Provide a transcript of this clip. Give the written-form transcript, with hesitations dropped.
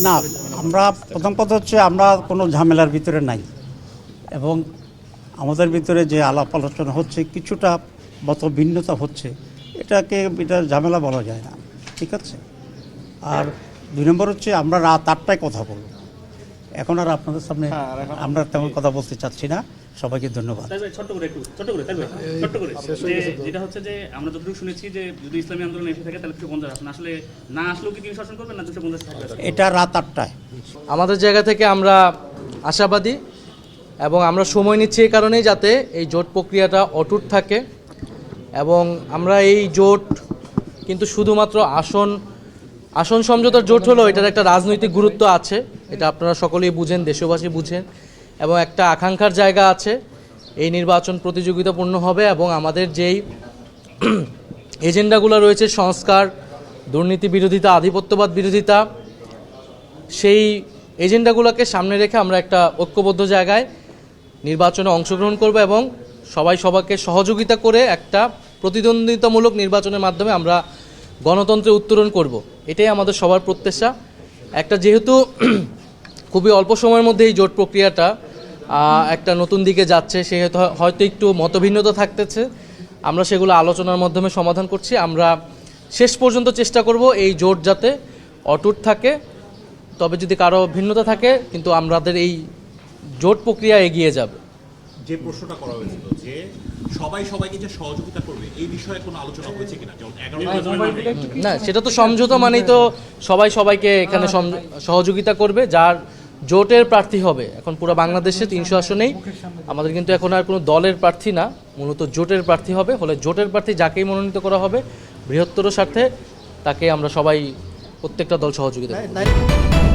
না, আমরা প্রথম কথা হচ্ছে আমরা কোনো ঝামেলার ভিতরে নাই এবং আমাদের ভিতরে যে আলাপ আলোচনা হচ্ছে কিছুটা মত ভিন্নতা হচ্ছে, এটা ঝামেলা বলা যায় না, ঠিক আছে। আর 2 নম্বর হচ্ছে আমরা রাত 8টায় কথা বলব, এখন আর আপনাদের সামনে আমরা তেমন কথা বলতে চাচ্ছি না। সবাইকে ধন্যবাদ। যেটা হচ্ছে যে আমরা যতটুকু শুনেছি যে যদি ইসলামী আন্দোলন এসে থাকে তাহলে 250 আসন, আসলে না আসলেও কি তিনি শাসন করবেন না 250 থাকবে? এটা রাত 8টায়। আমাদের জায়গা থেকে আমরা আশাবাদী এবং আমরা সময় নিচ্ছি এই কারণেই যাতে এই জোট প্রক্রিয়াটা অটুট থাকে এবং আমরা এই জোট কিন্তু শুধুমাত্র আসন সমঝোতার জোট হলো, এটার একটা রাজনৈতিক গুরুত্ব আছে, এটা আপনারা সকলেই বুঝেন, দেশবাসী বুঝেন এবং একটা আকাঙ্ক্ষার জায়গা আছে। এই নির্বাচন প্রতিযোগিতাপূর্ণ হবে এবং আমাদের যেই এজেন্ডাগুলো রয়েছে, সংস্কার, দুর্নীতি বিরোধিতা, আধিপত্যবাদ বিরোধিতা, সেই এজেন্ডাগুলোকে সামনে রেখে আমরা একটা ঐক্যবদ্ধ জায়গায় নির্বাচনে অংশগ্রহণ করব এবং সবাইকে সহযোগিতা করে একটা প্রতিদ্বন্দ্বিতামূলক নির্বাচনের মাধ্যমে আমরা গণতন্ত্রে উত্তরণ করব। এটাই আমাদের সবার প্রত্যাশা। একটা যেহেতু খুবই অল্প সময়ের মধ্যে এই জোট প্রক্রিয়াটা একটা নতুন দিকে যাচ্ছে, সেহেতু হয়তো একটু মতভিন্নতা থাকতেছে, আমরা সেগুলো আলোচনার মাধ্যমে সমাধান করছি। আমরা শেষ পর্যন্ত চেষ্টা করব এই জোট যাতে অটুট থাকে, তবে যদি কারো ভিন্নতা থাকে কিন্তু আমাদের এই জোট প্রক্রিয়া এগিয়ে যাবে। যে প্রশ্নটা করা হয়েছিল যে সবাইকে যে সহযোগিতা করবে, এই বিষয়ে কোনো আলোচনা হয়েছে কিনা? যেমন 11 না, সেটা তো সমঝোতা মানেই তো সবাইকে এখানে সহযোগিতা করবে যার জোটের প্রার্থী হবে। এখন পুরো বাংলাদেশে 300 আসনেই আমাদের কিন্তু এখন আর কোনো দলের প্রার্থী না, মূলত জোটের প্রার্থী হবে। হলে জোটের প্রার্থী যাকেই মনোনীত করা হবে বৃহত্তর স্বার্থে, তাকে আমরা সবাই প্রত্যেকটা দল সহযোগিতা করব।